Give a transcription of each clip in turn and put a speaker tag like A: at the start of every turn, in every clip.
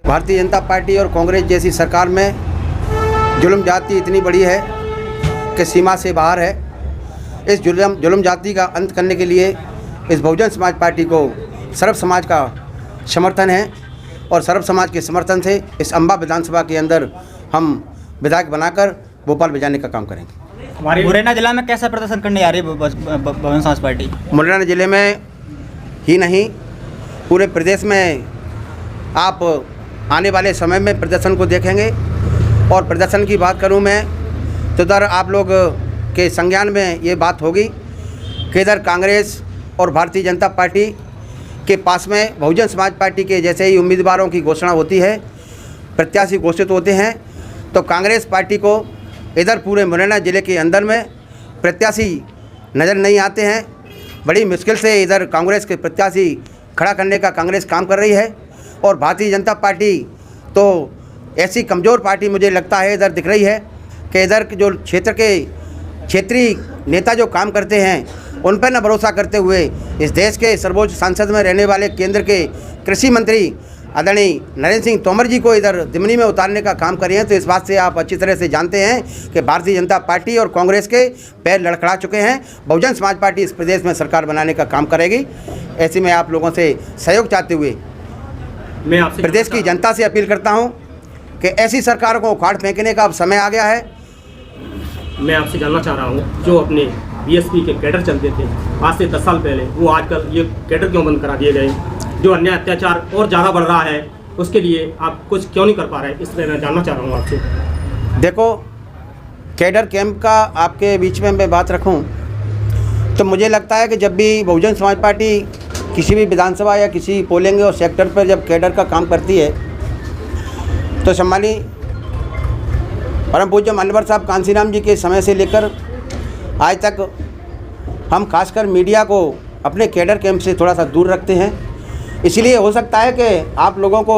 A: Bharatiya Janata party और कांग्रेस जैसी सरकार में जुल्म जाति इतनी बड़ी है कि सीमा से बाहर है। इस जुल्म जाति का अंत करने के लिए इस बहुजन समाज पार्टी को सर्व समाज का समर्थन है और सर्व समाज के समर्थन से इस अम्बा विधानसभा के अंदर हम विधायक बनाकर भोपाल भेजाने का काम करेंगे।
B: मुरैना जिला में कैसा प्रदर्शन करने आ रही है बहुजन समाज पार्टी?
A: मुरैना जिले में ही नहीं, पूरे प्रदेश में आप आने वाले समय में प्रदर्शन को देखेंगे। और प्रदर्शन की बात करूं मैं तो इधर आप लोग के संज्ञान में ये बात होगी कि इधर कांग्रेस और भारतीय जनता पार्टी के पास में बहुजन समाज पार्टी के जैसे ही उम्मीदवारों की घोषणा होती है, प्रत्याशी घोषित होते हैं, तो कांग्रेस पार्टी को इधर पूरे मुरैना ज़िले के अंदर में प्रत्याशी नज़र नहीं आते हैं। बड़ी मुश्किल से इधर कांग्रेस के प्रत्याशी खड़ा करने का कांग्रेस काम कर रही है। और भारतीय जनता पार्टी तो ऐसी कमज़ोर पार्टी मुझे लगता है इधर दिख रही है कि इधर जो क्षेत्र के क्षेत्रीय नेता जो काम करते हैं उन पर न भरोसा करते हुए इस देश के सर्वोच्च संसद में रहने वाले केंद्र के कृषि मंत्री आदरणीय नरेंद्र सिंह तोमर जी को इधर दिमनी में उतारने का काम कर रहे हैं। तो इस बात से आप अच्छी तरह से जानते हैं कि भारतीय जनता पार्टी और कांग्रेस के पैर लड़खड़ा चुके हैं। बहुजन समाज पार्टी इस प्रदेश में सरकार बनाने का काम करेगी। ऐसे में आप लोगों से सहयोग चाहते हुए मैं आपसे प्रदेश की जनता से अपील करता हूं कि ऐसी सरकार को उखाड़ फेंकने का अब समय आ गया है।
C: मैं आपसे जानना चाह रहा हूं, जो अपने बीएसपी के कैडर चलते थे आज से 10 साल पहले, वो आजकल ये कैडर क्यों बंद करा दिए गए? जो अन्याय अत्याचार और ज़्यादा बढ़ रहा है उसके लिए आप कुछ क्यों नहीं कर पा रहे? इसलिए मैं जानना चाह रहा हूँ आपसे।
A: देखो, कैडर कैंप का आपके बीच में मैं बात रखूं तो मुझे लगता है कि जब भी बहुजन समाज पार्टी किसी भी विधानसभा या किसी पोलिंग और सेक्टर पर जब कैडर का काम करती है तो सम्मानीय परम पूज्य मान्यवर साहब कांसीराम जी के समय से लेकर आज तक हम खासकर मीडिया को अपने कैडर कैंप से थोड़ा सा दूर रखते हैं। इसलिए हो सकता है कि आप लोगों को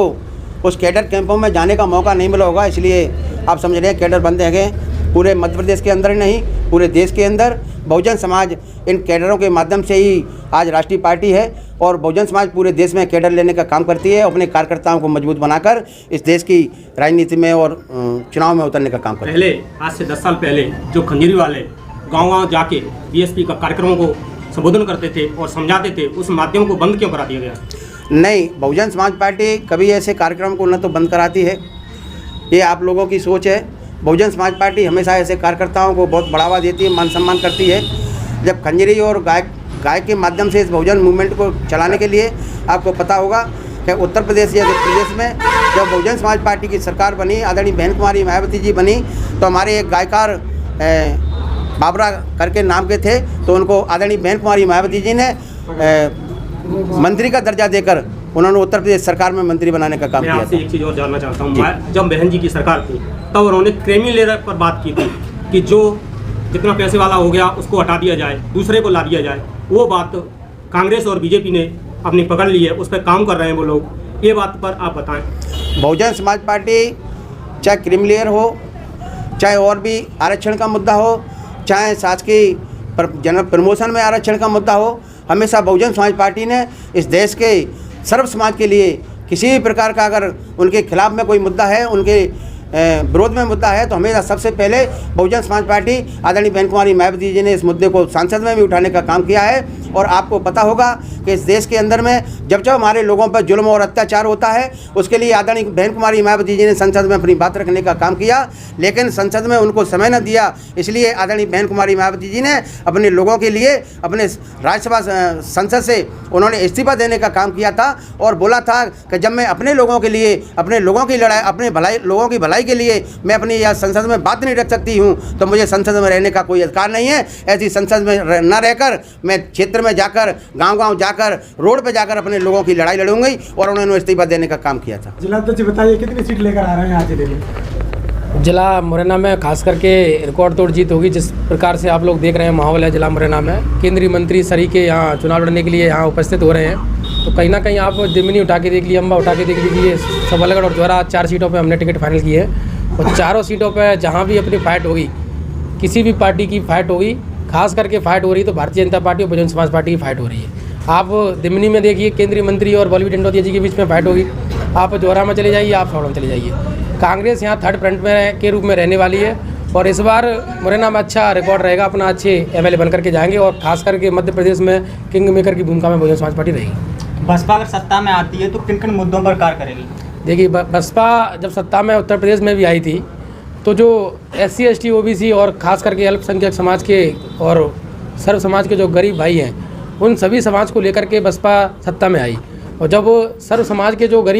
A: उस कैडर कैंपों में जाने का मौका नहीं मिला होगा, इसलिए आप समझ रहे हैं कैडर बंद है। पूरे मध्य प्रदेश के अंदर नहीं, पूरे देश के अंदर बहुजन समाज इन कैडरों के माध्यम से ही आज राष्ट्रीय पार्टी है और बहुजन समाज पूरे देश में कैडर लेने का काम करती है, अपने कार्यकर्ताओं को मजबूत बनाकर इस देश की राजनीति में और चुनाव में उतरने का काम करती है।
C: पहले आज से 10 साल पहले जो खंजरी वाले गाँव जाके बीएसपी का कार्यक्रमों को संबोधन करते थे और समझाते थे, उस माध्यम को बंद क्यों करा दिया गया?
A: नहीं, बहुजन समाज पार्टी कभी ऐसे कार्यक्रम को न तो बंद कराती है, ये आप लोगों की सोच है। बहुजन समाज पार्टी हमेशा ऐसे कार्यकर्ताओं को बहुत बढ़ावा देती है, मान सम्मान करती है। जब खंजरी और गाय के माध्यम से इस बहुजन मूवमेंट को चलाने के लिए आपको पता होगा कि उत्तर प्रदेश या प्रदेश में जब बहुजन समाज पार्टी की सरकार बनी, आदरणीय बहन कुमारी मायावती जी बनी, तो हमारे एक गायकार बाबरा करके नाम के थे, तो उनको आदरणीय बहन कुमारी मायावती जी ने मंत्री का दर्जा देकर उन्होंने उत्तर प्रदेश सरकार में मंत्री बनाने का काम किया।
C: मैं आपसे एक चीज़ और जानना चाहता हूँ, जब बहन जी की सरकार थी तब उन्होंने क्रीमी लेयर पर बात की थी कि जो जितना पैसे वाला हो गया उसको हटा दिया जाए, दूसरे को ला दिया जाए। वो बात कांग्रेस और बीजेपी ने अपनी पकड़ ली है, उस पर काम कर रहे हैं वो लोग। ये बात पर आप बताएं।
A: बहुजन समाज पार्टी चाहे क्रीमी लेयर हो, चाहे और भी आरक्षण का मुद्दा हो, चाहे शासकीय जन प्रमोशन में आरक्षण का मुद्दा हो, हमेशा बहुजन समाज पार्टी ने इस देश के सर्व समाज के लिए किसी भी प्रकार का अगर उनके खिलाफ में कोई मुद्दा है, उनके विरोध में मुद्दा है, तो हमेशा सबसे पहले बहुजन समाज पार्टी आदरणीय बहन कुमारी मायावती जी ने इस मुद्दे को संसद में भी उठाने का काम किया है। और आपको पता होगा कि इस देश के अंदर में जब हमारे लोगों पर जुल्म और अत्याचार होता है, उसके लिए आदरणीय बहन कुमारी मायावती जी ने संसद में अपनी बात रखने का काम किया, लेकिन संसद में उनको समय न दिया। इसलिए आदरणीय बहन कुमारी मायावती जी ने अपने लोगों के लिए अपने राज्यसभा संसद से उन्होंने इस्तीफा देने का काम किया था और बोला था कि जब मैं अपने लोगों के लिए, अपने लोगों की लड़ाई, अपने लोगों की भलाई के लिए मैं अपनी या संसद में बात नहीं रख सकती हूँ, तो मुझे संसद में रहने का कोई अधिकार नहीं है। ऐसी संसद में न रहकर मैं क्षेत्र में जाकर, गांव-गांव जाकर, रोड पे जाकर अपने लोगों की लड़ाई लड़ूंगी और उन्होंने इस्तीफा देने का काम किया था।
D: जिला अध्यक्ष बताइए कितनी सीट लेकर आ रहे हैं आज जिले में?
E: जिला मुरैना में खास करके रिकॉर्ड तोड़ जीत होगी। जिस प्रकार से आप लोग देख रहे हैं माहौल है जिला मुरैना में, केंद्रीय मंत्री सरी के यहाँ चुनाव लड़ने के लिए यहाँ उपस्थित हो रहे हैं, तो कहीं ना कहीं आप दिमनी उठा के देख लीजिए, अम्बा उठा के देख लीजिए, सबलगढ़ और ज्वारा 4 सीटों पर हमने टिकट फाइनल की है और चारों सीटों पर जहाँ भी अपनी फाइट होगी, किसी भी पार्टी की फाइट होगी, खास करके फाइट हो रही तो भारतीय जनता पार्टी और बहुजन समाज पार्टी की फाइट हो रही है। आप दिमनी में देखिए केंद्रीय मंत्री और बलवी डंडोतिया जी के बीच में फाइट होगी, आप जोरा में चले जाइए, आप सौड़ा में चले जाइए। कांग्रेस यहाँ थर्ड फ्रंट में के रूप में रहने वाली है और इस बार मुरैना में अच्छा रिकॉर्ड रहेगा, अपना अच्छे एमएलए बन करके जाएंगे और खास करके मध्य प्रदेश में किंग मेकर की भूमिका में बहुजन समाज पार्टी रहेगी।
B: बसपा अगर सत्ता में आती है तो किन किन मुद्दों पर कार्य करेगी?
E: देखिए, बसपा जब सत्ता में उत्तर प्रदेश में भी आई थी तो जो SC ST OBC और ख़ास करके अल्पसंख्यक समाज के और सर्व समाज के जो गरीब भाई हैं, उन सभी समाज को लेकर के बसपा सत्ता में आई और जब सर्व समाज के जो गरीब